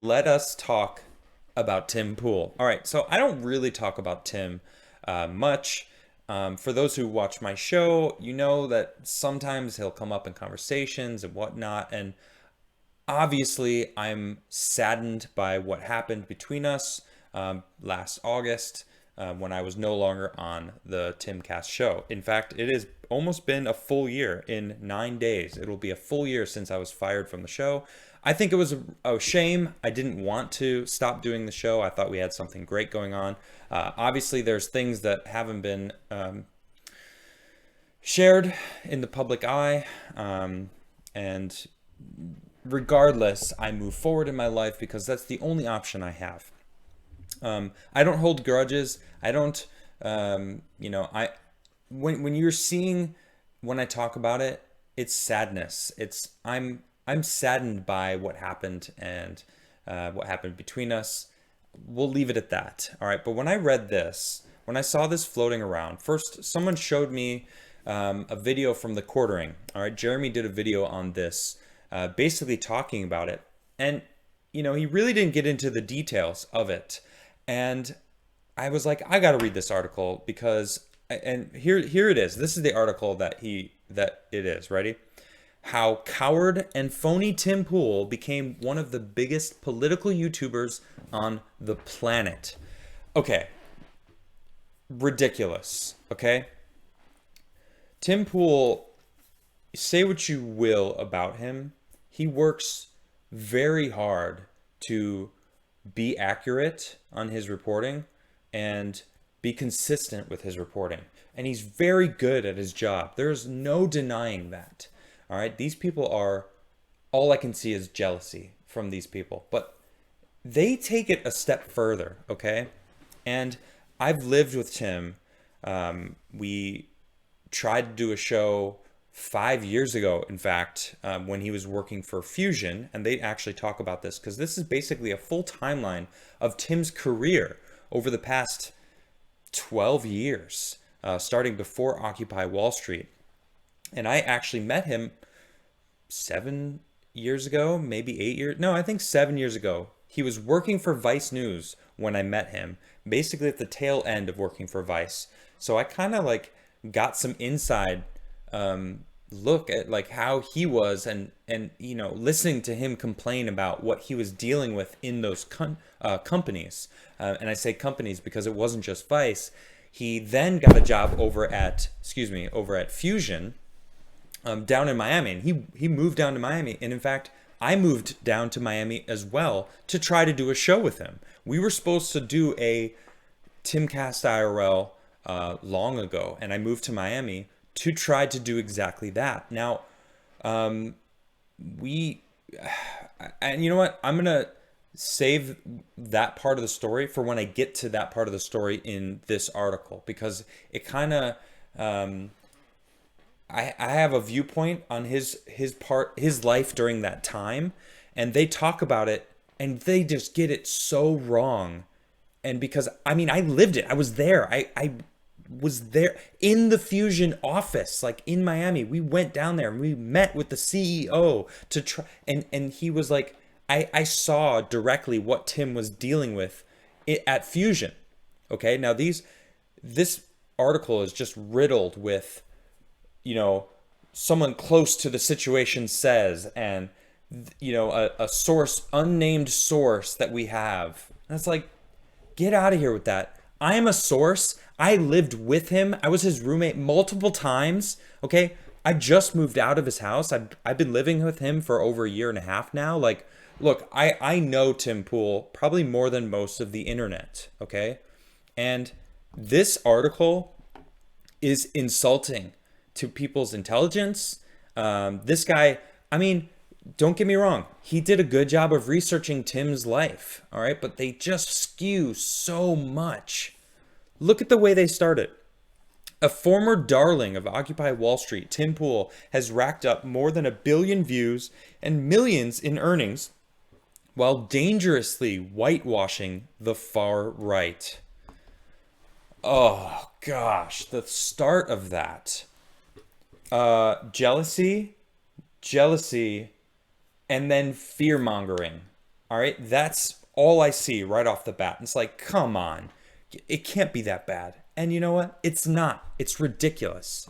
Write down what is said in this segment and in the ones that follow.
Let us talk about Tim Pool. All right, so I don't really talk about Tim much. For those who watch my show, you know that sometimes he'll come up in conversations and whatnot. And obviously, I'm saddened by what happened between us last August when I was no longer on the Timcast show. In fact, it has almost been a full year in 9 days. It'll be a full year since I was fired from the show. I think it was a shame. I didn't want to stop doing the show. I thought we had something great going on. Obviously, there's things that haven't been shared in the public eye. And regardless, I move forward in my life because that's the only option I have. I don't hold grudges. I don't, I when you're seeing when I talk about it, it's sadness. I'm saddened by what happened and what happened between us. We'll leave it at that. All right. But when I read this, when I saw this floating around, first someone showed me a video from the quartering. All right. Jeremy did a video on this, basically talking about it. And, he really didn't get into the details of it. And I was like, I got to read this article because, and here it is. This is the article that it is. Ready? How coward and phony Tim Pool became one of the biggest political YouTubers on the planet. Okay, ridiculous. Okay, Tim Pool, say what you will about him, he works very hard to be accurate on his reporting and be consistent with his reporting. And he's very good at his job. There's no denying that. All right. These people are, all I can see is jealousy from these people, but they take it a step further. Okay. And I've lived with Tim. We tried to do a show 5 years ago, in fact, when he was working for Fusion, and they actually talk about this because this is basically a full timeline of Tim's career over the past 12 years, starting before Occupy Wall Street. And I actually met him 7 years ago, maybe 8 years. No, I think 7 years ago. He was working for Vice News when I met him, basically at the tail end of working for Vice. So I kind of like got some inside look at like how he was and listening to him complain about what he was dealing with in those companies. And I say companies because it wasn't just Vice. He then got a job over at Fusion, down in Miami, and he moved down to Miami. And in fact, I moved down to Miami as well to try to do a show with him. We were supposed to do a Timcast IRL long ago, and I moved to Miami to try to do exactly that. Now, we, and you know what? I'm gonna save that part of the story for when I get to that part of the story in this article because it kind of I have a viewpoint on his life during that time, and they talk about it and they just get it so wrong. And because I mean I lived it. I was there. I was there in the Fusion office, like in Miami. We went down there and we met with the CEO to try, and he was like, I saw directly what Tim was dealing with at Fusion. Okay, now this article is just riddled with, someone close to the situation says, and a source, unnamed source that we have. And it's like, get out of here with that. I am a source. I lived with him. I was his roommate multiple times. Okay. I just moved out of his house. I've been living with him for over a year and a half now. Like, look, I know Tim Pool probably more than most of the internet. Okay. And this article is insulting to people's intelligence. This guy, I mean, don't get me wrong. He did a good job of researching Tim's life. All right. But they just skew so much. Look at the way they started. A former darling of Occupy Wall Street, Tim Pool, has racked up more than 1 billion views and millions in earnings while dangerously whitewashing the far right. Oh, gosh. The start of that. Jealousy, and then fear mongering. All right, that's all I see right off the bat. It's like, come on, it can't be that bad. And you know what? It's not. It's ridiculous.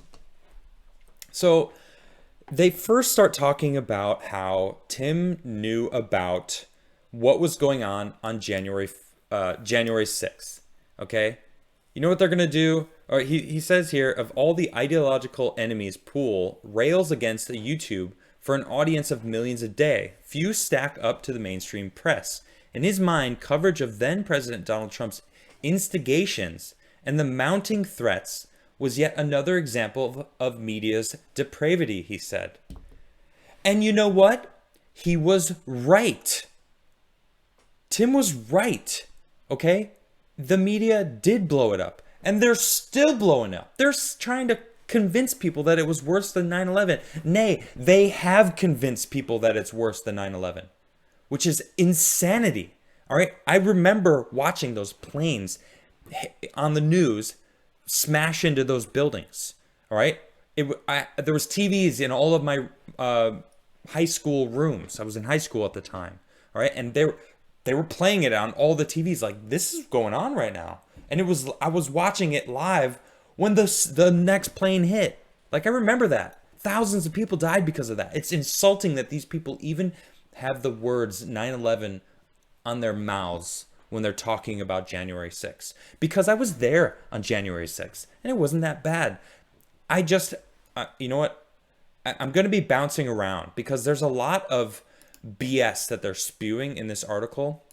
So they first start talking about how Tim knew about what was going on January 6th. Okay, you know what they're gonna do? Or he says here, of all the ideological enemies, Pool rails against YouTube for an audience of millions a day. Few stack up to the mainstream press. In his mind, coverage of then President Donald Trump's instigations and the mounting threats was yet another example of media's depravity, he said. And you know what? He was right. Tim was right. Okay? The media did blow it up. And they're still blowing up. They're trying to convince people that it was worse than 9/11. Nay, they have convinced people that it's worse than 9/11, which is insanity. All right? I remember watching those planes on the news smash into those buildings. All right? There was TVs in all of my high school rooms. I was in high school at the time. All right? And they were playing it on all the TVs like, this is going on right now. And I was watching it live when the next plane hit. Like, I remember that. Thousands of people died because of that. It's insulting that these people even have the words 9/11 on their mouths when they're talking about January 6th. Because I was there on January 6th, and it wasn't that bad. I just, you know what? I'm going to be bouncing around because there's a lot of BS that they're spewing in this article.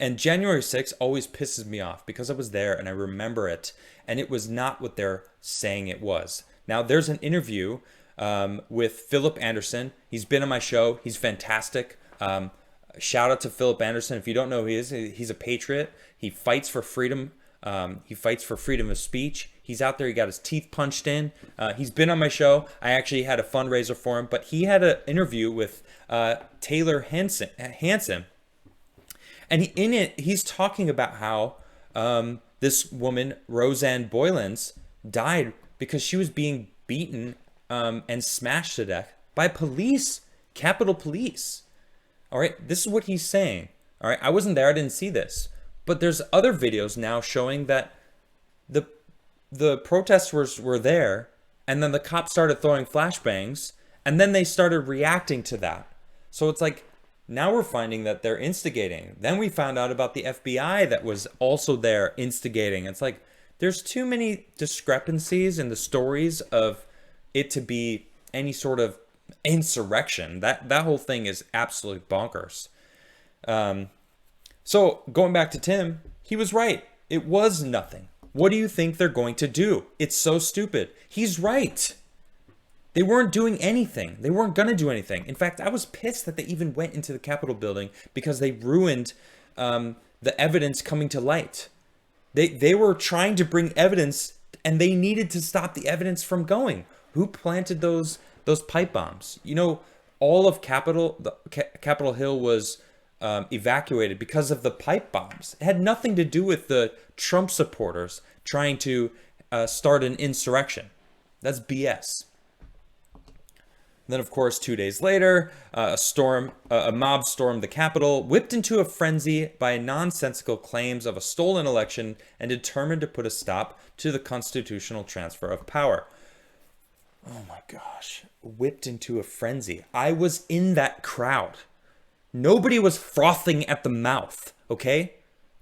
And January 6th always pisses me off because I was there and I remember it. And it was not what they're saying it was. Now, there's an interview with Philip Anderson. He's been on my show. He's fantastic. Shout out to Philip Anderson. If you don't know who he is, he's a patriot. He fights for freedom. He fights for freedom of speech. He's out there. He got his teeth punched in. He's been on my show. I actually had a fundraiser for him. But he had an interview with Taylor Hanson. And in it, he's talking about how this woman, Rosanne Boylans, died because she was being beaten and smashed to death by police, Capitol Police. All right, this is what he's saying. All right, I wasn't there, I didn't see this. But there's other videos now showing that the protesters were there, and then the cops started throwing flashbangs, and then they started reacting to that. So it's like, now we're finding that they're instigating. Then we found out about the FBI that was also there instigating. It's like, there's too many discrepancies in the stories of it to be any sort of insurrection. That whole thing is absolutely bonkers. So going back to Tim, he was right. It was nothing. What do you think they're going to do? It's so stupid. He's right. They weren't doing anything. They weren't going to do anything. In fact, I was pissed that they even went into the Capitol building because they ruined the evidence coming to light. They were trying to bring evidence, and they needed to stop the evidence from going. Who planted those pipe bombs? You know, all of Capitol Hill was evacuated because of the pipe bombs. It had nothing to do with the Trump supporters trying to start an insurrection. That's BS. Then, of course, 2 days later, a mob stormed the Capitol, whipped into a frenzy by nonsensical claims of a stolen election, and determined to put a stop to the constitutional transfer of power. Oh my gosh, whipped into a frenzy. I was in that crowd. Nobody was frothing at the mouth, okay?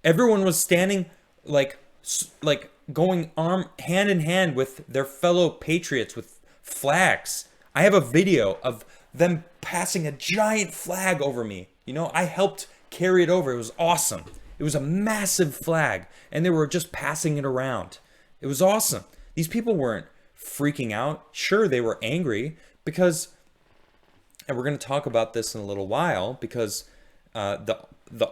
Everyone was standing like going hand in hand with their fellow patriots with flags. I have a video of them passing a giant flag over me. You know, I helped carry it over. It was awesome. It was a massive flag, and they were just passing it around. It was awesome. These people weren't freaking out. Sure, they were angry because, and we're going to talk about this in a little while, because the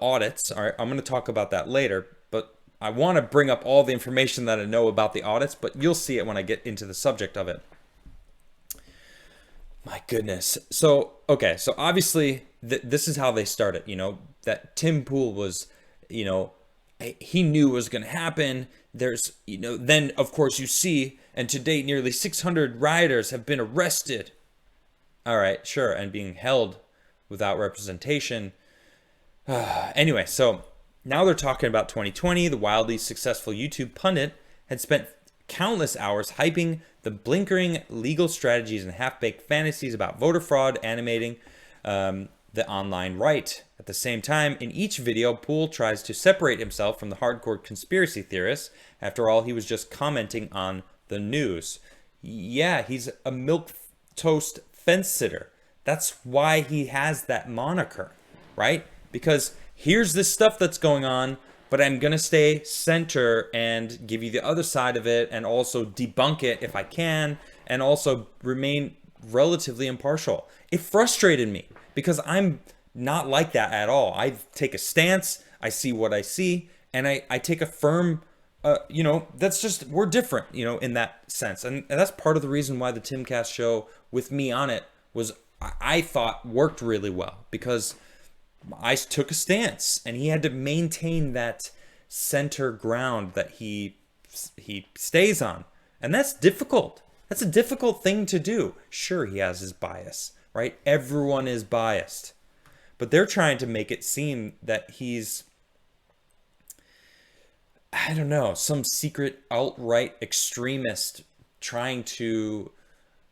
audits, all right, I'm going to talk about that later, but I want to bring up all the information that I know about the audits, but you'll see it when I get into the subject of it. My goodness. So, okay, so obviously this is how they started, you know, that Tim Pool was, you know, he knew it was going to happen. There's, you know, then of course you see, and to date nearly 600 rioters have been arrested. All right, sure, and being held without representation. Anyway, so now they're talking about 2020. The wildly successful YouTube pundit had spent countless hours hyping the blinkering legal strategies and half-baked fantasies about voter fraud, animating the online right. At the same time, in each video, Poole tries to separate himself from the hardcore conspiracy theorists. After all, he was just commenting on the news. Yeah, he's a milquetoast fence sitter. That's why he has that moniker, right? Because here's this stuff that's going on, but I'm going to stay center and give you the other side of it and also debunk it if I can, and also remain relatively impartial. It frustrated me because I'm not like that at all. I take a stance, I see what I see, and I take a firm, that's just, we're different, in that sense. And that's part of the reason why the Timcast show with me on it was, I thought, worked really well, because I took a stance and he had to maintain that center ground that he stays on. And that's difficult. That's a difficult thing to do. Sure, he has his bias, right? Everyone is biased. But they're trying to make it seem that he's, I don't know, some secret alt-right extremist trying to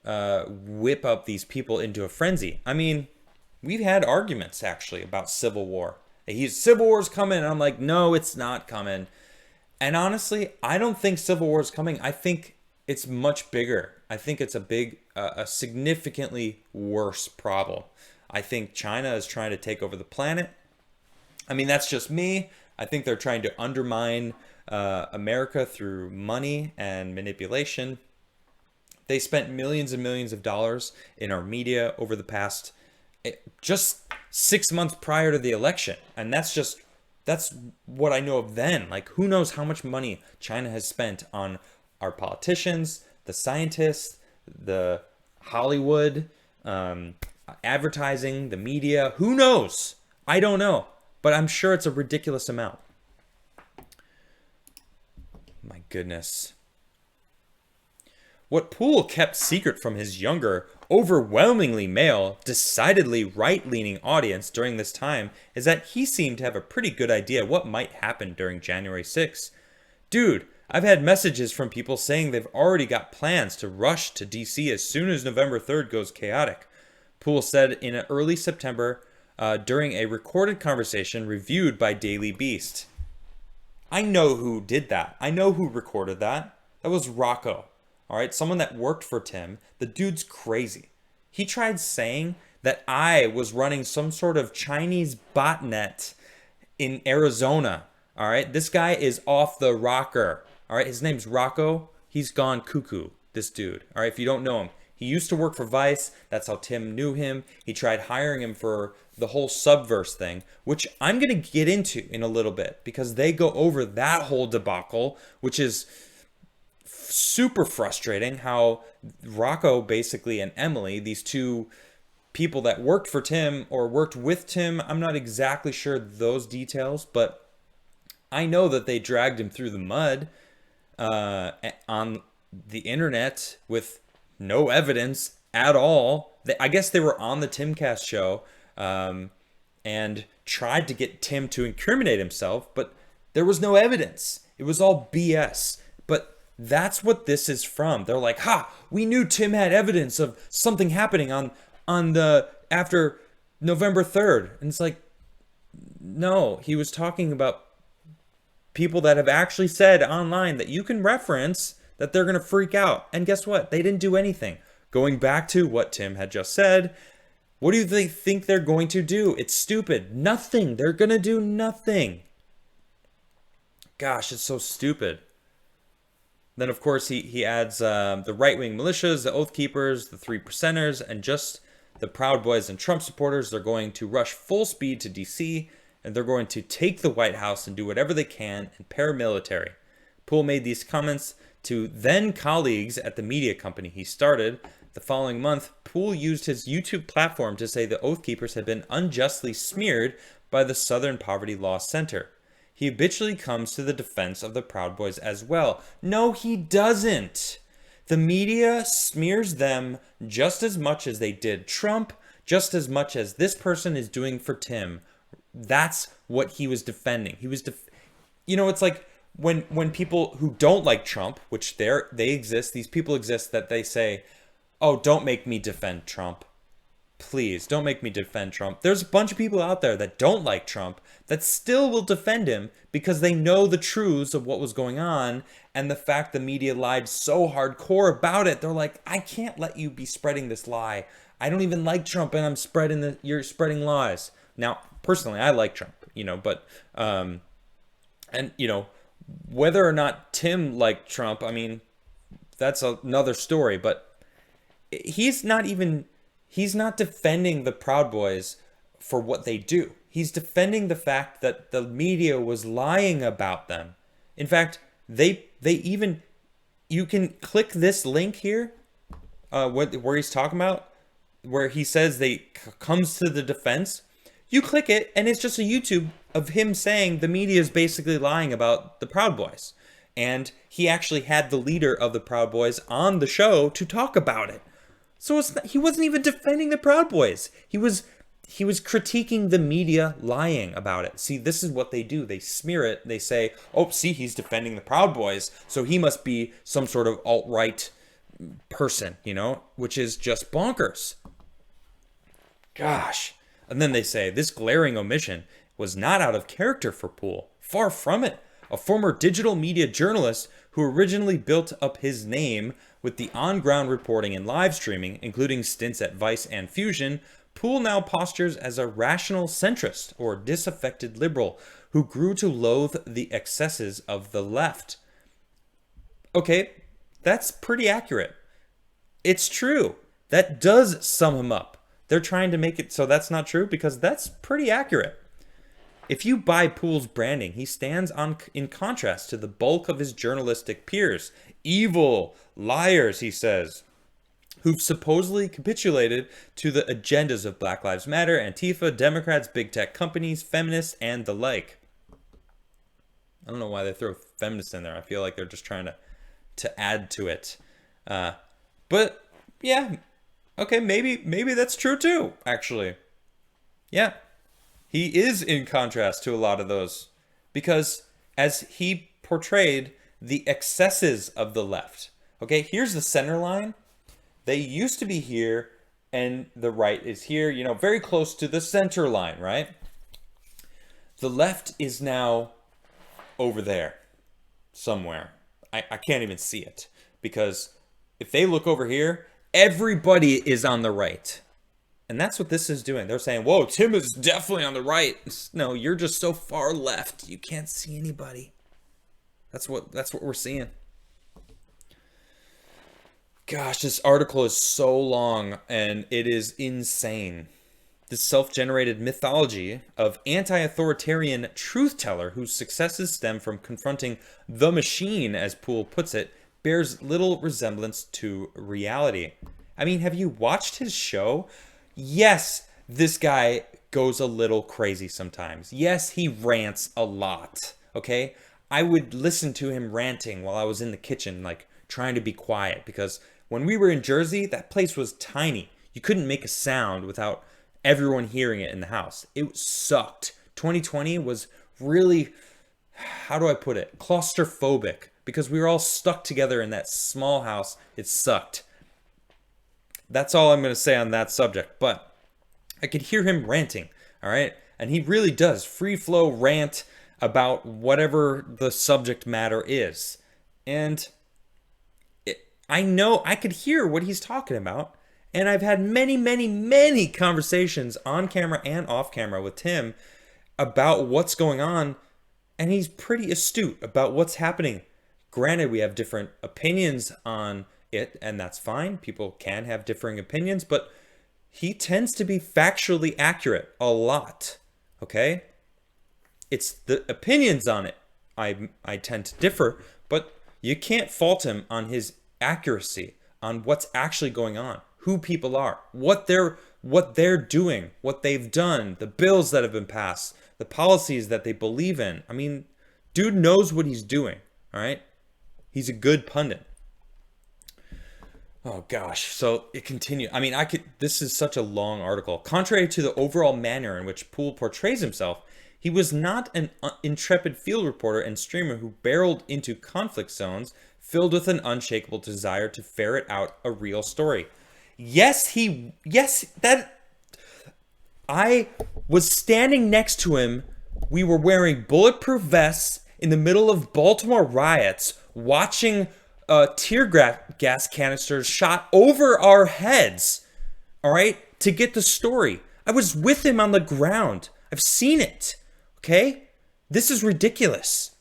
whip up these people into a frenzy. I mean, we've had arguments actually about civil war. Civil war's coming, and I'm like, no, it's not coming. And honestly, I don't think civil war is coming. I think it's much bigger. I think it's a significantly worse problem. I think China is trying to take over the planet. I mean, that's just me. I think they're trying to undermine America through money and manipulation. They spent millions and millions of dollars in our media over the past, just 6 months prior to the election. And that's what I know of then. Like, who knows how much money China has spent on our politicians, the scientists, the Hollywood, advertising, the media. Who knows? I don't know. But I'm sure it's a ridiculous amount. My goodness. What Poole kept secret from his younger, overwhelmingly male, decidedly right-leaning audience during this time is that he seemed to have a pretty good idea what might happen during January 6th. Dude, I've had messages from people saying they've already got plans to rush to DC as soon as November 3rd goes chaotic, Poole said in early September during a recorded conversation reviewed by Daily Beast. I know who did that. I know who recorded that. That was Rocco. All right, someone that worked for Tim. The dude's crazy. He tried saying that I was running some sort of Chinese botnet in Arizona. All right, this guy is off the rocker. All right, his name's Rocco. He's gone cuckoo, this dude. All right, if you don't know him, he used to work for Vice. That's how Tim knew him. He tried hiring him for the whole Subverse thing, which I'm going to get into in a little bit because they go over that whole debacle, which is super frustrating. How Rocco basically and Emily, these two people that worked for Tim or worked with Tim, I'm not exactly sure those details, but I know that they dragged him through the mud on the internet with no evidence at all. I guess they were on the Timcast show and tried to get Tim to incriminate himself, but there was no evidence. It was all BS. But that's what this is from. They're like, we knew Tim had evidence of something happening on the after November 3rd. And it's like, no, he was talking about people that have actually said online that you can reference that they're going to freak out. And guess what? They didn't do anything. Going back to what Tim had just said, what do they think they're going to do? It's stupid. Nothing. They're going to do nothing. Gosh, it's so stupid. Then, of course, he adds the right-wing militias, the Oath Keepers, the Three Percenters, and just the Proud Boys and Trump supporters. They're going to rush full speed to D.C., and they're going to take the White House and do whatever they can in paramilitary. Poole made these comments to then colleagues at the media company he started. The following month, Poole used his YouTube platform to say the Oath Keepers had been unjustly smeared by the Southern Poverty Law Center. He habitually comes to the defense of the Proud Boys as well. No, he doesn't. The media smears them just as much as they did Trump, just as much as this person is doing for Tim. That's what he was defending. It's like when people who don't like Trump, which they exist, these people exist, that they say, "Oh, don't make me defend Trump. Please, don't make me defend Trump." There's a bunch of people out there that don't like Trump that still will defend him because they know the truths of what was going on and the fact the media lied so hardcore about it. They're like, "I can't let you be spreading this lie. I don't even like Trump and you're spreading lies." Now, personally, I like Trump, but and whether or not Tim liked Trump, I mean, that's another story, but he's not defending the Proud Boys for what they do. He's defending the fact that the media was lying about them. In fact, you can click this link here, where he's talking about, where he says comes to the defense. You click it, and it's just a YouTube of him saying the media is basically lying about the Proud Boys. And he actually had the leader of the Proud Boys on the show to talk about it. So he wasn't even defending the Proud Boys. He was critiquing the media lying about it. See, this is what they do. They smear it. They say, "Oh, see, he's defending the Proud Boys, so he must be some sort of alt-right person," which is just bonkers. Gosh. And then they say, "This glaring omission was not out of character for Poole. Far from it. A former digital media journalist who originally built up his name with the on-ground reporting and live streaming, including stints at Vice and Fusion, Poole now postures as a rational centrist or disaffected liberal who grew to loathe the excesses of the left." Okay, that's pretty accurate. It's true. That does sum him up. They're trying to make it so that's not true because that's pretty accurate. If you buy Poole's branding, he stands in contrast to the bulk of his journalistic peers. Evil liars, he says, who've supposedly capitulated to the agendas of Black Lives Matter, Antifa, Democrats, big tech companies, feminists, and the like. I don't know why they throw feminists in there. I feel like they're just trying to add to it. But yeah, okay, maybe that's true too, actually. Yeah. He is in contrast to a lot of those because as he portrayed the excesses of the left. Okay, here's the center line. They used to be here and the right is here, very close to the center line, right? The left is now over there somewhere. I can't even see it because if they look over here, everybody is on the right. And that's what this is doing. They're saying, "Whoa, Tim is definitely on the right." No, you're just so far left. You can't see anybody. That's what we're seeing. Gosh, this article is so long and it is insane. This self-generated mythology of anti-authoritarian truth teller whose successes stem from confronting the machine, as Poole puts it, bears little resemblance to reality. I mean, have you watched his show? Yes, this guy goes a little crazy sometimes. Yes, he rants a lot, okay? I would listen to him ranting while I was in the kitchen, like trying to be quiet, because when we were in Jersey, that place was tiny. You couldn't make a sound without everyone hearing it in the house. It sucked. 2020 was really, how do I put it, claustrophobic, because we were all stuck together in that small house. It sucked. That's all I'm going to say on that subject, but I could hear him ranting, all right? And he really does free flow rant about whatever the subject matter is. And I know I could hear what he's talking about. And I've had many, many, many conversations on camera and off camera with Tim about what's going on. And he's pretty astute about what's happening. Granted, we have different opinions on it, and that's fine. People can have differing opinions, but he tends to be factually accurate a lot. Okay? It's the opinions on it I tend to differ, but you can't fault him on his accuracy on what's actually going on, who people are, what they're doing, what they've done, the bills that have been passed, the policies that they believe in. I mean, dude knows what he's doing, all right? He's a good pundit. Oh gosh. So it continued. I mean, this is such a long article. Contrary to the overall manner in which Poole portrays himself, he was not an intrepid field reporter and streamer who barreled into conflict zones filled with an unshakable desire to ferret out a real story. Yes, that I was standing next to him. We were wearing bulletproof vests in the middle of Baltimore riots, watching gas canisters shot over our heads, all right, to get the story. I was with him on the ground. I've seen it, okay? This is ridiculous.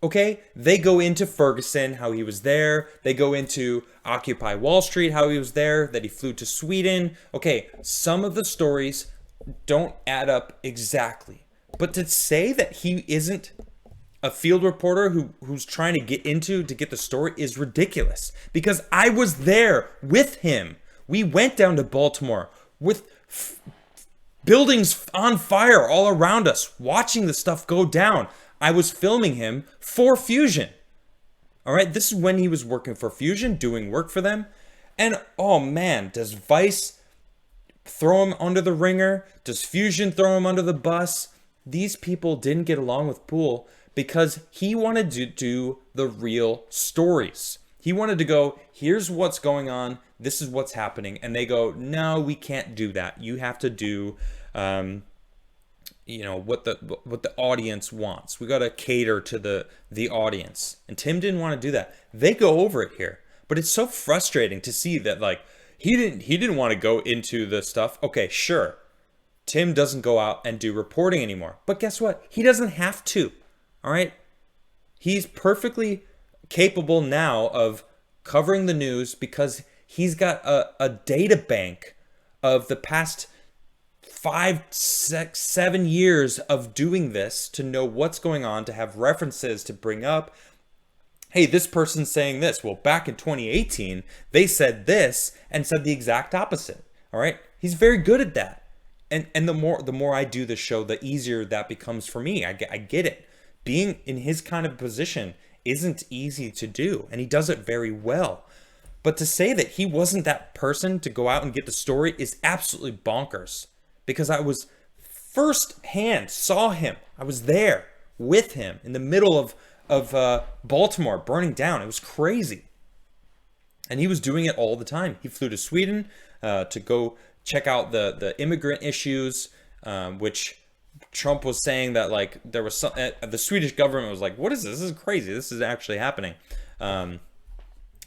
Okay, they go into Ferguson, how he was there. They go into Occupy Wall Street, how he was there, that he flew to Sweden. Okay, some of the stories don't add up exactly. But to say that he isn't a field reporter who's trying to get the story is ridiculous. Because I was there with him. We went down to Baltimore with buildings on fire all around us, watching the stuff go down. I was filming him for Fusion. All right, this is when he was working for Fusion, doing work for them. And oh man, does Vice throw him under the ringer? Does Fusion throw him under the bus? These people didn't get along with Poole because he wanted to do the real stories. He wanted to go, here's what's going on, this is what's happening. And they go, no, we can't do that. You have to do what the audience wants. We got to cater to the audience. And Tim didn't want to do that. They go over it here. But it's so frustrating to see that, like, he didn't want to go into the stuff. Okay, sure. Tim doesn't go out and do reporting anymore. But guess what? He doesn't have to. All right? He's perfectly capable now of covering the news because he's got a data bank of the past 5, 6, 7 years of doing this to know what's going on, to have references to bring up. Hey, this person's saying this. Well, back in 2018, they said this and said the exact opposite. All right? He's very good at that. And the more I do the show, the easier that becomes for me. I get it. Being in his kind of position isn't easy to do, and he does it very well. But to say that he wasn't that person to go out and get the story is absolutely bonkers. Because I was firsthand, saw him. I was there with him in the middle of Baltimore burning down. It was crazy. And he was doing it all the time. He flew to Sweden to go check out the immigrant issues, which Trump was saying that, like, there was some, the Swedish government was like, what is this? This is crazy. This is actually happening. And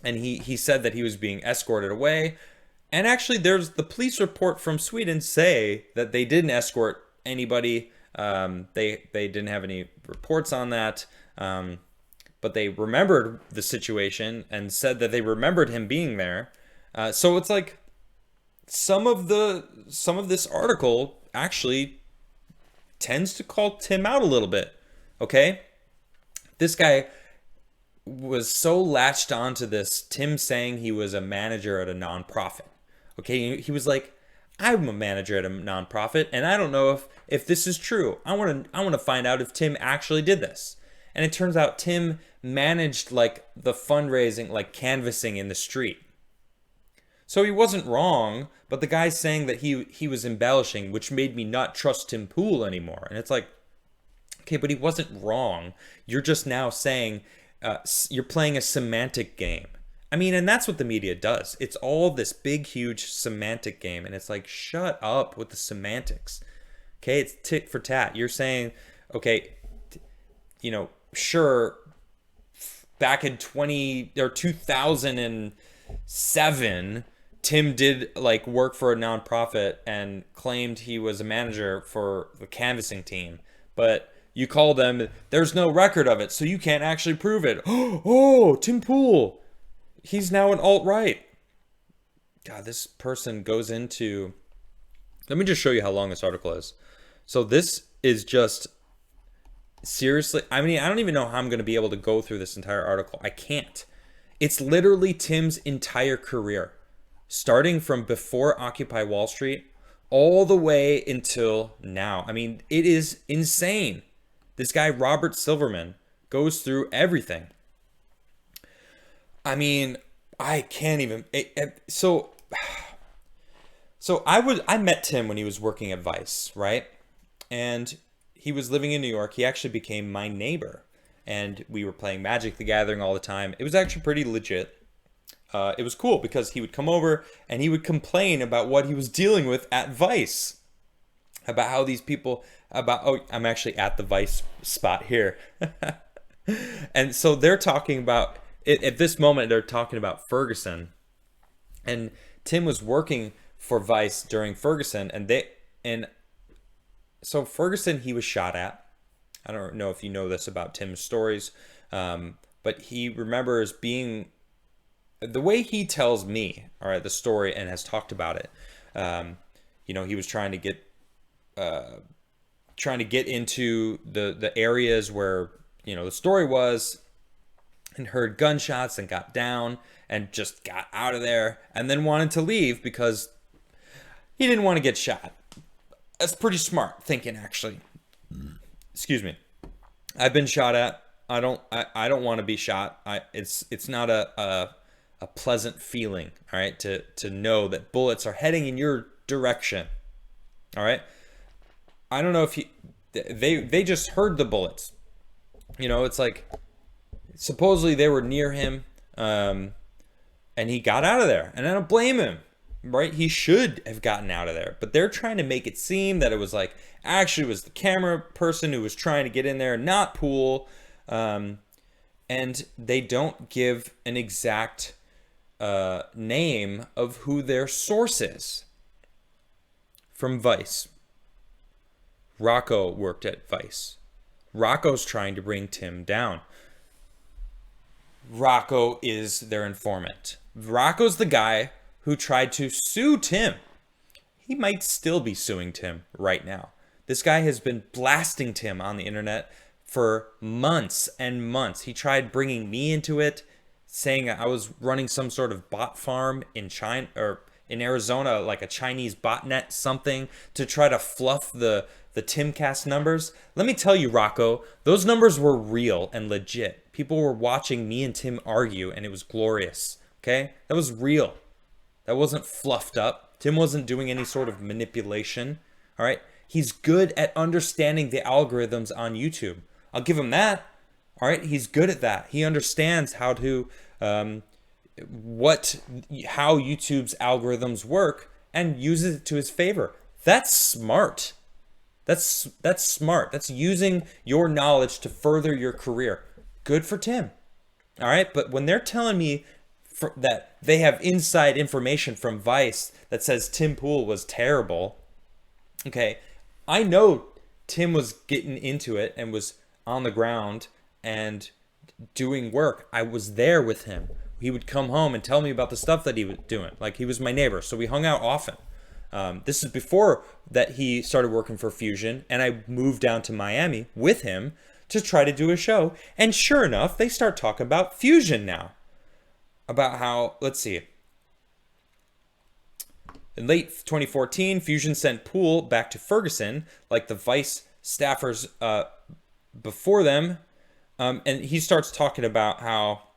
he said that he was being escorted away. And actually, there's the police report from Sweden say that they didn't escort anybody. They didn't have any reports on that. But they remembered the situation and said that they remembered him being there. So it's like some of this article actually tends to call Tim out a little bit. Okay, this guy was so latched onto this Tim saying he was a manager at a nonprofit. Okay, he was like, I'm a manager at a nonprofit, and I don't know if this is true. I want to find out if Tim actually did this. And it turns out Tim managed, like, the fundraising, like canvassing in the street. So he wasn't wrong, but the guy's saying that he was embellishing, which made me not trust Tim Poole anymore. And it's like, okay, but he wasn't wrong. You're just now saying you're playing a semantic game. I mean, and that's what the media does. It's all this big, huge semantic game. And it's like, shut up with the semantics. Okay, it's tit for tat. You're saying, okay, sure, back in 2007, Tim did, like, work for a nonprofit and claimed he was a manager for the canvassing team. But you call them, there's no record of it, so you can't actually prove it. Oh, Tim Poole. He's now an alt-right. God, this person goes into... Let me just show you how long this article is. So this is just... Seriously, I mean, I don't even know how I'm going to be able to go through this entire article. I can't. It's literally Tim's entire career. Starting from before Occupy Wall Street, all the way until now. I mean, it is insane. This guy, Robert Silverman, goes through everything. I mean, I can't even. So I met Tim when he was working at Vice, right? And he was living in New York. He actually became my neighbor, and we were playing Magic the Gathering all the time. It was actually pretty legit. It was cool because he would come over and he would complain about what he was dealing with at Vice, about how these people about oh, I'm actually at the Vice spot here. And so they're talking about at this moment they're talking about Ferguson, and Tim was working for Vice during Ferguson, and so Ferguson, he was shot at. I don't know if you know this about Tim's stories, but he remembers being, the way he tells me, all right, the story, and has talked about it. He was trying to get into the areas where the story was, and heard gunshots and got down and just got out of there, and then wanted to leave because he didn't want to get shot. That's pretty smart thinking, actually. Excuse me. I've been shot at. I don't want to be shot. It's not a pleasant feeling, all right, to know that bullets are heading in your direction. All right? I don't know if they just heard the bullets. It's like supposedly they were near him, and he got out of there, and I don't blame him. Right? He should have gotten out of there. But they're trying to make it seem that it was like, actually it was the camera person who was trying to get in there, not Poole. And they don't give an exact name of who their source is. From Vice. Rocco worked at Vice. Rocco's trying to bring Tim down. Rocco is their informant. Rocco's the guy who tried to sue Tim. He might still be suing Tim right now. This guy has been blasting Tim on the internet for months and months. He tried bringing me into it, saying I was running some sort of bot farm in China or in Arizona, like a Chinese botnet something, to try to fluff the Timcast numbers. Let me tell you, Rocco, those numbers were real and legit. People were watching me and Tim argue, and it was glorious. Okay? That was real. That wasn't fluffed up. Tim wasn't doing any sort of manipulation. All right? He's good at understanding the algorithms on YouTube. I'll give him that. All right? He's good at that. He understands how to how YouTube's algorithms work and uses it to his favor. That's smart. That's smart. That's using your knowledge to further your career. Good for Tim. All right? But when they're telling me that they have inside information from Vice that says Tim Poole was terrible. Okay, I know Tim was getting into it and was on the ground and doing work. I was there with him. He would come home and tell me about the stuff that he was doing. Like, he was my neighbor, so we hung out often. This is before that he started working for Fusion, and I moved down to Miami with him to try to do a show. And sure enough, they start talking about Fusion now. About how, let's see, in late 2014, Fusion sent Poole back to Ferguson, like the Vice staffers before them, and he starts talking about how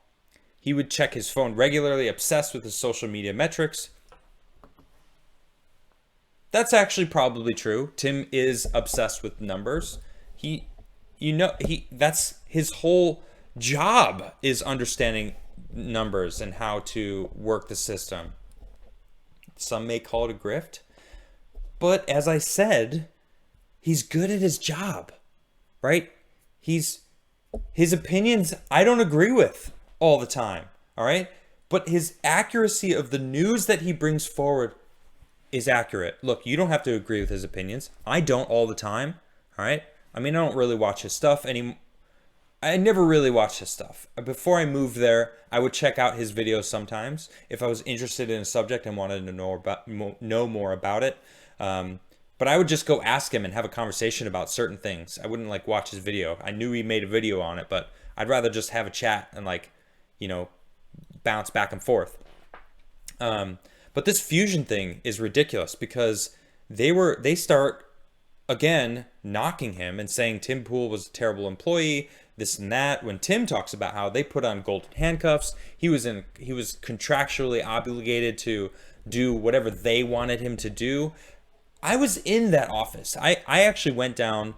he would check his phone regularly, obsessed with his social media metrics. That's actually probably true. Tim is obsessed with numbers. That's his whole job, is understanding numbers and how to work the system. Some may call it a grift, but as I said, he's good at his job, right? His opinions I don't agree with all the time, all right? But his accuracy of the news that he brings forward is accurate. Look, you don't have to agree with his opinions. I don't all the time, all right? I mean, I don't really watch his stuff anymore. I never really watched his stuff. Before I moved there, I would check out his videos sometimes if I was interested in a subject and wanted to know more about it. But I would just go ask him and have a conversation about certain things. I wouldn't like watch his video. I knew he made a video on it, but I'd rather just have a chat and bounce back and forth. But this Fusion thing is ridiculous because they start again knocking him and saying Tim Poole was a terrible employee, this and that. When Tim talks about how they put on golden handcuffs, he was contractually obligated to do whatever they wanted him to do. I was in that office. I actually went down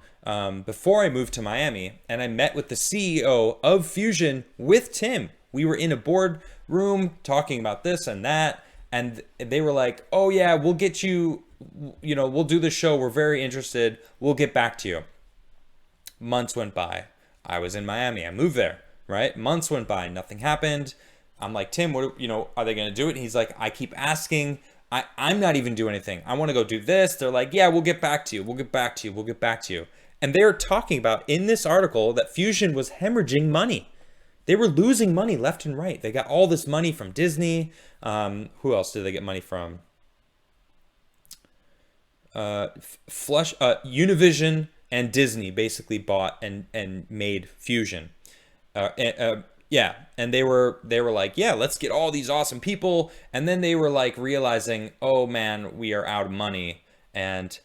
before I moved to Miami, and I met with the CEO of Fusion with Tim. We were in a board room talking about this and that, and they were like, "Oh yeah, we'll get you, we'll do the show. We're very interested. We'll get back to you." Months went by. I was in Miami. I moved there, right? Months went by. Nothing happened. I'm like, "Tim, what, are they going to do it?" And he's like, "I keep asking. I'm not even doing anything. I want to go do this." They're like, "Yeah, we'll get back to you. We'll get back to you. We'll get back to you." And they're talking about in this article that Fusion was hemorrhaging money. They were losing money left and right. They got all this money from Disney. Who else did they get money from? Univision and Disney basically bought and made Fusion. Yeah, and they were like, "Yeah, let's get all these awesome people." And then they were like realizing, "Oh man, we are out of money." And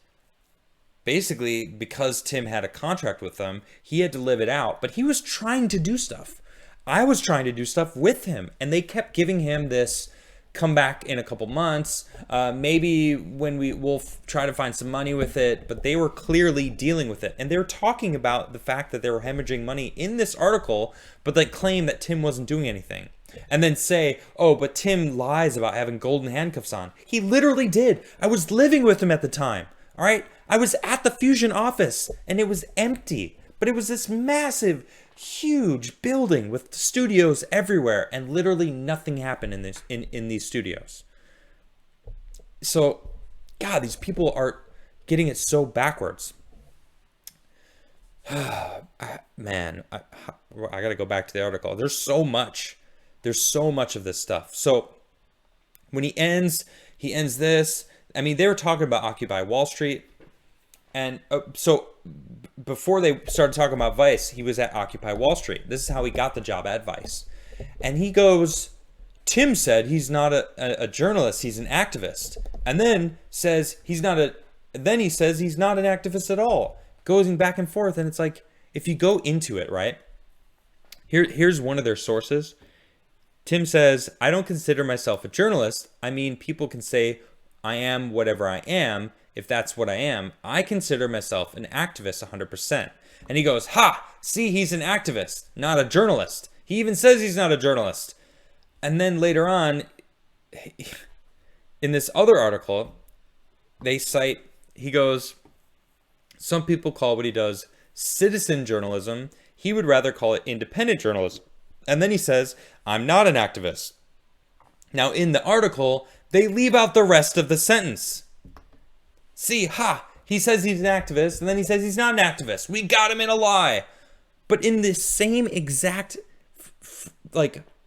basically, because Tim had a contract with them, he had to live it out. But he was trying to do stuff. I was trying to do stuff with him, and they kept giving him this come back in a couple months. Maybe when we'll try to find some money with it, but they were clearly dealing with it. And they were talking about the fact that they were hemorrhaging money in this article, but they claim that Tim wasn't doing anything. And then say, "Oh, but Tim lies about having golden handcuffs on." He literally did. I was living with him at the time. All right. I was at the Fusion office and it was empty, but it was this massive, huge building with studios everywhere, and literally nothing happened in these studios. So, God, these people are getting it so backwards. Man, I got to go back to the article. There's so much of this stuff. So when he ends this. I mean, they were talking about Occupy Wall Street. And so before they started talking about Vice, he was at Occupy Wall Street. This is how he got the job at Vice. And he goes, Tim said he's not a journalist, he's an activist. And then says he says he's not an activist at all. Going back and forth. And it's like, if you go into it, right? Here's one of their sources. Tim says, "I don't consider myself a journalist. I mean, people can say I am whatever I am. If that's what I am, I consider myself an activist 100%. And he goes, "Ha! See, he's an activist, not a journalist. He even says he's not a journalist." And then later on, in this other article, he goes, "Some people call what he does citizen journalism. He would rather call it independent journalism." And then he says, "I'm not an activist." Now, in the article, they leave out the rest of the sentence. See, he says he's an activist, and then he says he's not an activist. We got him in a lie. But in this same exact,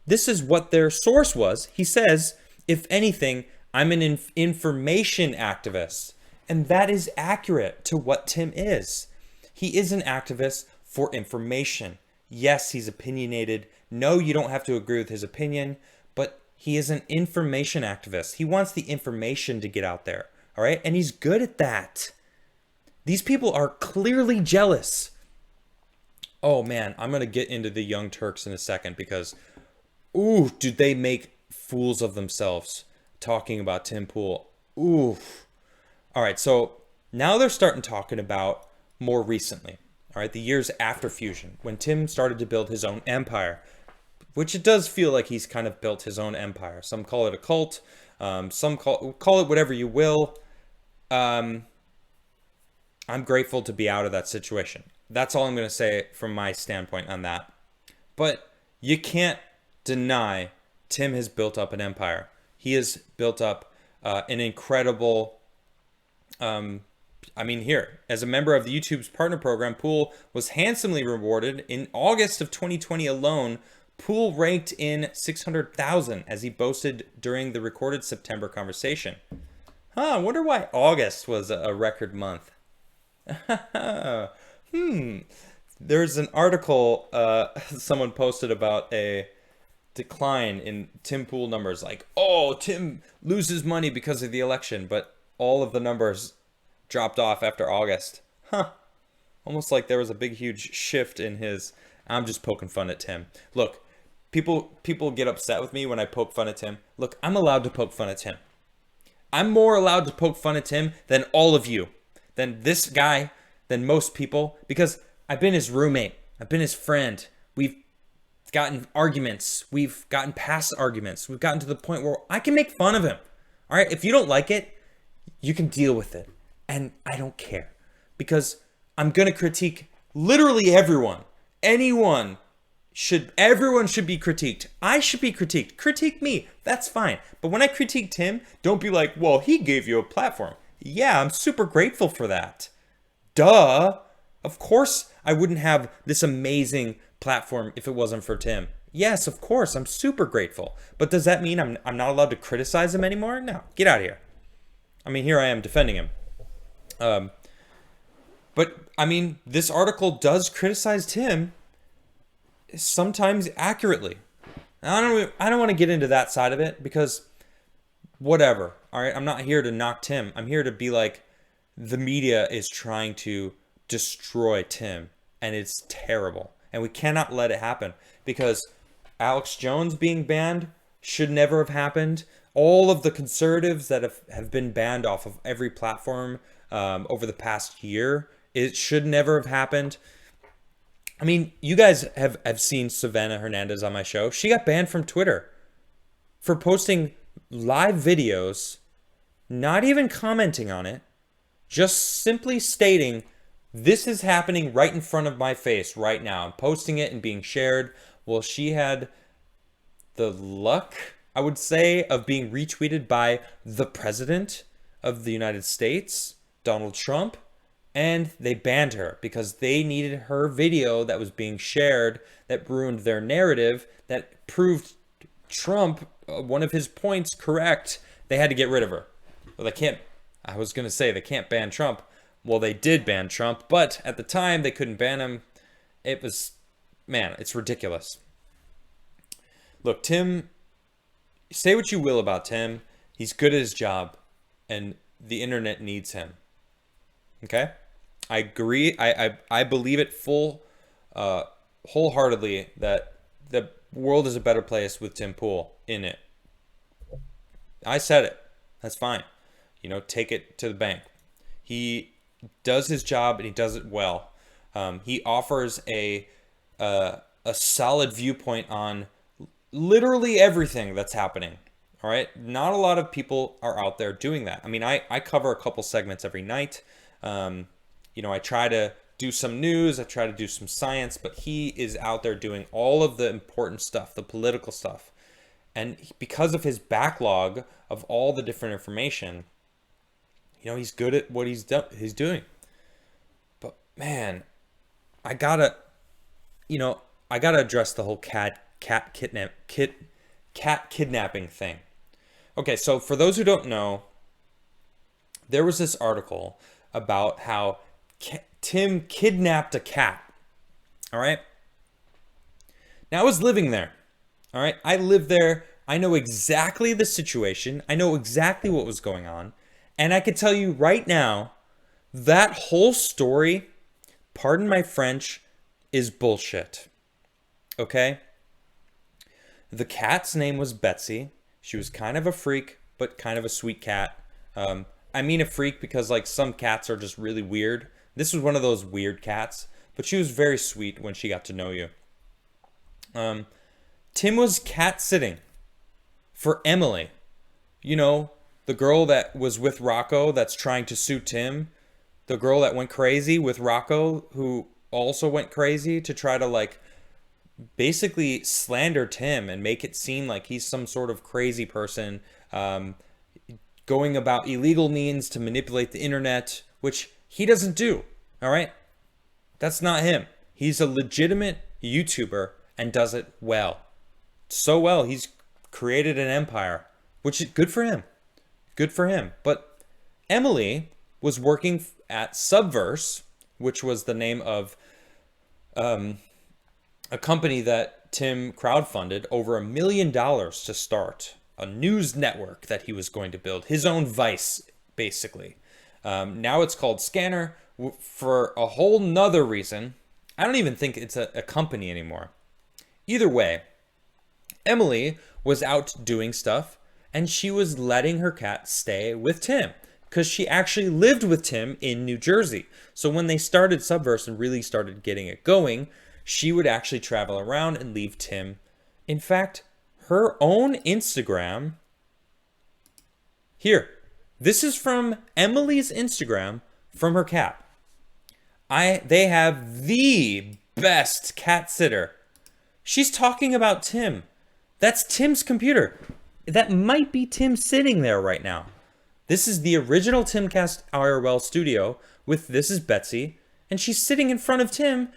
this is what their source was. He says, if anything, I'm an information activist. And that is accurate to what Tim is. He is an activist for information. Yes, he's opinionated. No, you don't have to agree with his opinion, but he is an information activist. He wants the information to get out there. All right. And he's good at that. These people are clearly jealous. Oh, man, I'm going to get into the Young Turks in a second because, do they make fools of themselves talking about Tim Pool? All right. So now they're starting talking about more recently. All right. The years after Fusion, when Tim started to build his own empire, which it does feel like he's kind of built his own empire. Some call it a cult. Some call it whatever you will. I'm grateful to be out of that situation. That's all I'm going to say from my standpoint on that. But you can't deny Tim has built up an empire. He has built up an incredible, here, as a member of the YouTube's partner program, Pool was handsomely rewarded. In August of 2020 alone, Pool ranked in 600,000 as he boasted during the recorded September conversation. I wonder why August was a record month. There's an article someone posted about a decline in Tim Pool numbers. Like, Tim loses money because of the election, but all of the numbers dropped off after August. Almost like there was a big, huge shift in his I'm just poking fun at Tim. Look, people get upset with me when I poke fun at Tim. Look, I'm allowed to poke fun at Tim. I'm more allowed to poke fun at Tim than all of you, than this guy, than most people, because I've been his roommate. I've been his friend. We've gotten arguments. We've gotten past arguments. We've gotten to the point where I can make fun of him. All right. If you don't like it, you can deal with it. And I don't care, because I'm going to critique literally everyone. Everyone should be critiqued. I should be critiqued. Critique me. That's fine. But when I critique Tim, don't be like, well, he gave you a platform. Yeah, I'm super grateful for that. Duh. Of course I wouldn't have this amazing platform if it wasn't for Tim. Yes, of course, I'm super grateful. But does that mean I'm not allowed to criticize him anymore? No, get out of here. I mean, here I am defending him. But I mean, this article does criticize Tim sometimes accurately. I don't want to get into that side of it, because whatever. All right, I'm not here to knock Tim. I'm here to be like, the media is trying to destroy Tim, and it's terrible, and we cannot let it happen, because Alex Jones being banned should never have happened. All of the conservatives that have been banned off of every platform over the past year, it should never have happened. I mean, you guys have seen Savannah Hernandez on my show. She got banned from Twitter for posting live videos, not even commenting on it, just simply stating, this is happening right in front of my face right now. I'm posting it and being shared. Well, she had the luck, I would say, of being retweeted by the president of the United States, Donald Trump, and they banned her because they needed her video that was being shared that ruined their narrative, that proved Trump, one of his points, correct. They had to get rid of her. Well, they can't ban Trump. Well, they did ban Trump, but at the time they couldn't ban him. It was, man, it's ridiculous. Look, Tim, say what you will about Tim. He's good at his job, and the internet needs him. Okay? I agree. I believe it wholeheartedly that the world is a better place with Tim Pool in it. I said it. That's fine. Take it to the bank. He does his job, and he does it well. He offers a solid viewpoint on literally everything that's happening. All right. Not a lot of people are out there doing that. I mean, I cover a couple segments every night. I try to do some news. I try to do some science, but he is out there doing all of the important stuff, the political stuff. And because of his backlog of all the different information, he's good at what he's doing. But man, I gotta address the whole cat kidnapping thing. Okay, so for those who don't know, there was this article about how Tim kidnapped a cat. All right. Now I was living there. All right. I lived there. I know exactly the situation. I know exactly what was going on. And I could tell you right now, that whole story, pardon my French, is bullshit. Okay? The cat's name was Betsy. She was kind of a freak, but kind of a sweet cat. I mean a freak because some cats are just really weird. This was one of those weird cats, but she was very sweet when she got to know you. Tim was cat sitting for Emily. The girl that was with Rocco that's trying to sue Tim. The girl that went crazy with Rocco, who also went crazy to try to basically slander Tim and make it seem like he's some sort of crazy person, going about illegal means to manipulate the internet, which he doesn't do. All right? That's not him. He's a legitimate YouTuber and does it well. So well, he's created an empire, which is good for him. Good for him. But Emily was working at Subverse, which was the name of a company that Tim crowdfunded over $1 million to start. A news network that he was going to build. His own Vice, basically. Now it's called Scanner for a whole nother reason. I don't even think it's a company anymore. Either way, Emily was out doing stuff and she was letting her cat stay with Tim because she actually lived with Tim in New Jersey. So when they started Subverse and really started getting it going, she would actually travel around and leave Tim. In fact, her own Instagram. Here, this is from Emily's Instagram from her cat. They have the best cat sitter. She's talking about Tim. That's Tim's computer. That might be Tim sitting there right now. This is the original Timcast IRL studio with this is Betsy, and she's sitting in front of Tim,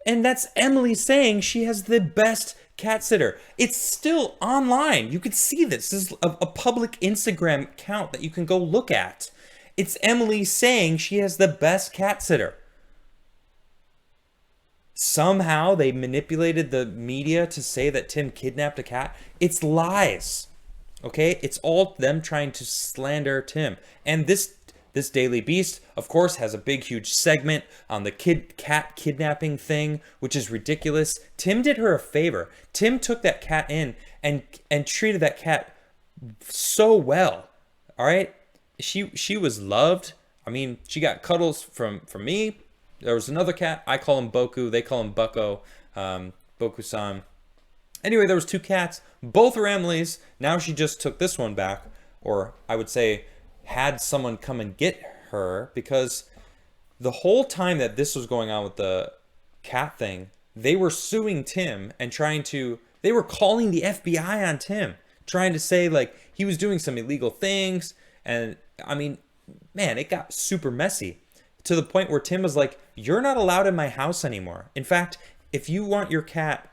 and that's Emily saying she has the best cat sitter. It's still online. You can see this. This is a public Instagram account that you can go look at. It's Emily saying she has the best cat sitter. Somehow they manipulated the media to say that Tim kidnapped a cat. It's lies. Okay? It's all them trying to slander Tim. And this Daily Beast, of course, has a big, huge segment on the cat kidnapping thing, which is ridiculous. Tim did her a favor. Tim took that cat in and treated that cat so well. All right? She was loved. I mean, she got cuddles from me. There was another cat. I call him Boku. They call him Bucko. Boku-san. Anyway, there was 2 cats. Both are Emily's. Now she just took this one back. Or I would say had someone come and get her. Because the whole time that this was going on with the cat thing, they were suing Tim and they were calling the FBI on Tim. Trying to say like he was doing some illegal things. And I mean, man, it got super messy. To the point where Tim was like, you're not allowed in my house anymore. In fact, if you want your cat...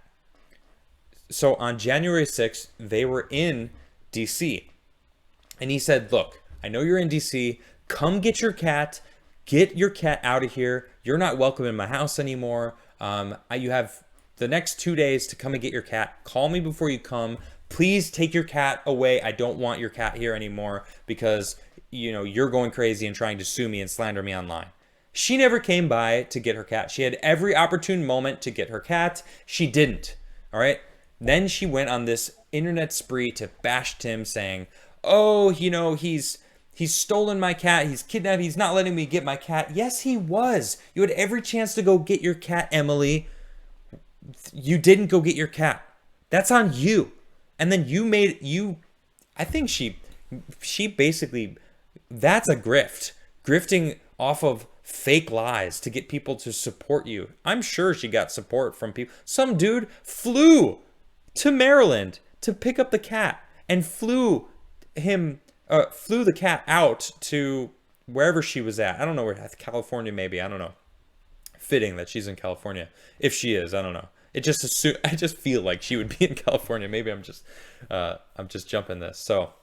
So on January 6th, they were in DC. And he said, look, I know you're in DC. Come get your cat. Get your cat out of here. You're not welcome in my house anymore. You have the next 2 days to come and get your cat. Call me before you come. Please take your cat away. I don't want your cat here anymore because, you're going crazy and trying to sue me and slander me online. She never came by to get her cat. She had every opportune moment to get her cat. She didn't. All right. Then she went on this internet spree to bash Tim, saying, oh, he's stolen my cat. He's kidnapped. He's not letting me get my cat. Yes, he was. You had every chance to go get your cat, Emily. You didn't go get your cat. That's on you. And then I think she basically, that's a grift. Grifting off of fake lies to get people to support you. I'm sure she got support from people. Some dude flew to Maryland to pick up the cat and flew the cat out to wherever she was at. I don't know where, California maybe. I don't know. Fitting that she's in California. If she is, I don't know. I just feel like she would be in California. Maybe I'm just jumping this. So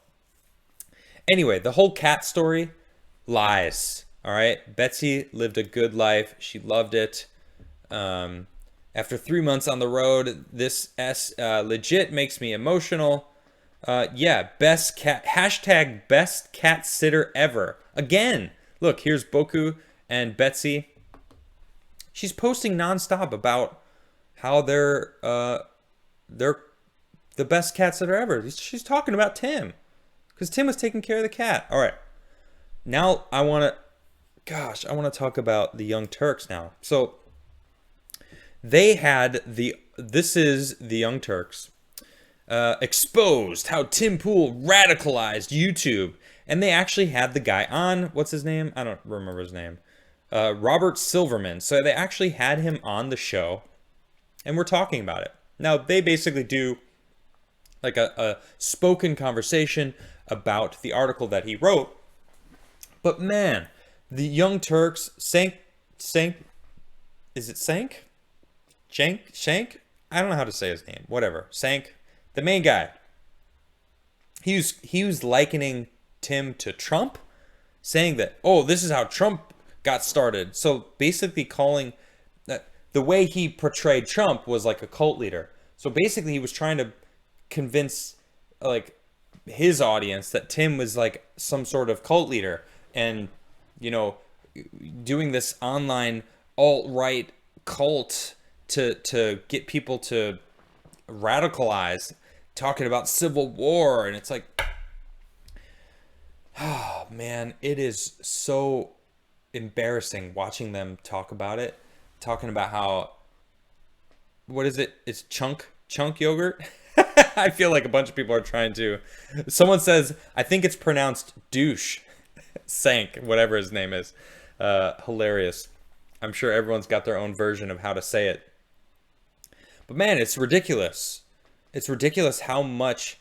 anyway, the whole cat story, lies. All right. Betsy lived a good life. She loved it. After 3 months on the road, this legit makes me emotional. Best cat, hashtag best cat sitter ever. Again, look, here's Boku and Betsy. She's posting nonstop about how they're the best cat sitter ever. She's talking about Tim because Tim was taking care of the cat. All right. Now I want to talk about the Young Turks now. So they had this is the Young Turks exposed how Tim Pool radicalized YouTube. And they actually had the guy on, what's his name? I don't remember his name. Robert Silverman. So they actually had him on the show and we're talking about it. Now they basically do like a spoken conversation about the article that he wrote. But man, the Young Turks, Shank, is it Shank? Shank? I don't know how to say his name. Whatever. Shank, the main guy. He was likening Tim to Trump, saying that, oh, this is how Trump got started. So basically calling that the way he portrayed Trump was like a cult leader. So basically he was trying to convince like his audience that Tim was like some sort of cult leader and, doing this online alt-right cult to get people to radicalize, talking about civil war, and it's like, oh man, it is so embarrassing watching them talk about it, talking about how, what is it? It's chunk yogurt. I feel like a bunch of people are trying to. Someone says, I think it's pronounced douche, sank, whatever his name is. Hilarious. I'm sure everyone's got their own version of how to say it. But man, it's ridiculous. It's ridiculous how much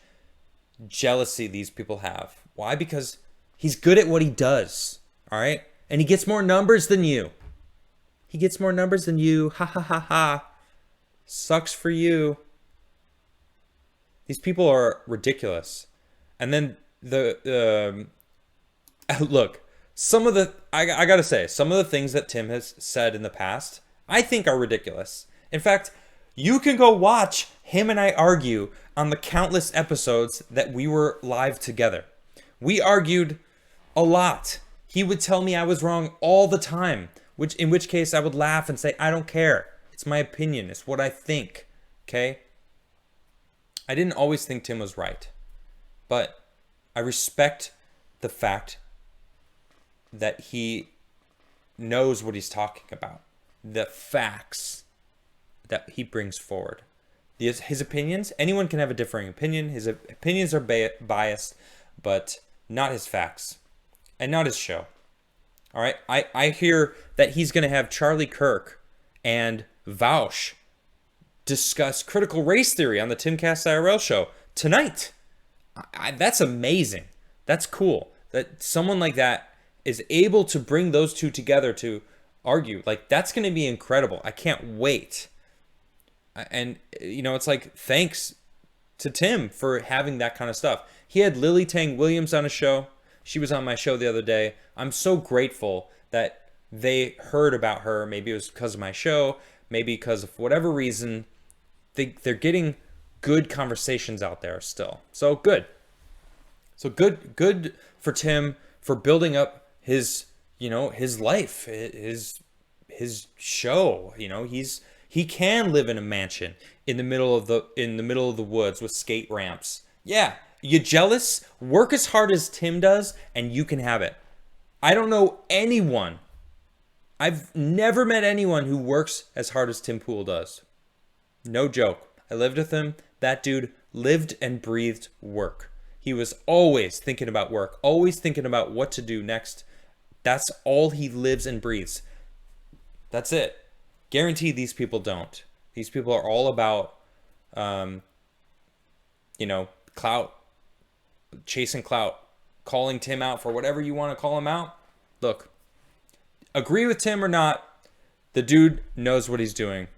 jealousy these people have. Why? Because he's good at what he does. All right? And he gets more numbers than you. He gets more numbers than you. Ha ha ha ha. Sucks for you. These people are ridiculous. And then look, some of the, I gotta say, some of the things that Tim has said in the past, I think are ridiculous. In fact, you can go watch him and I argue on the countless episodes that we were live together. We argued a lot. He would tell me I was wrong all the time, in which case I would laugh and say, I don't care. It's my opinion. It's what I think. Okay? I didn't always think Tim was right, but I respect the fact that he knows what he's talking about, the facts that he brings forward. His opinions, anyone can have a differing opinion. His opinions are biased, but not his facts and not his show. All right, I hear that he's going to have Charlie Kirk and Vaush discuss critical race theory on the Timcast IRL show tonight. That's amazing. That's cool that someone like that is able to bring those two together to argue. Like, that's going to be incredible. I can't wait. And, you know, it's like, thanks to Tim for having that kind of stuff. He had Lily Tang Williams on a show. She was on my show the other day. I'm so grateful that they heard about her. Maybe it was because of my show. Maybe because of whatever reason. They're getting good conversations out there still. So good. So good for Tim for building up his, you know, his life, his show. You know, he can live in a mansion in the middle of the woods with skate ramps. Yeah, you jealous? Work as hard as Tim does and you can have it. I don't know anyone. I've never met anyone who works as hard as Tim Pool does. No joke. I lived with him. That dude lived and breathed work. He was always thinking about work, always thinking about what to do next. That's all he lives and breathes. That's it. Guarantee these people don't. These people are all about, you know, clout, chasing clout, calling Tim out for whatever you want to call him out. Look, agree with Tim or not, the dude knows what he's doing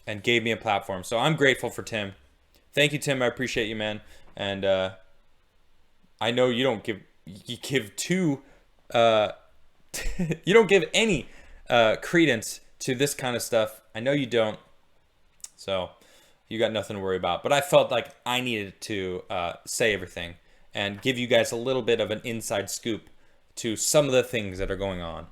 and gave me a platform. So I'm grateful for Tim. Thank you, Tim. I appreciate you, man. And I know you don't give you don't give any credence to this kind of stuff. I know you don't. So you got nothing to worry about. But I felt like I needed to say everything and give you guys a little bit of an inside scoop to some of the things that are going on.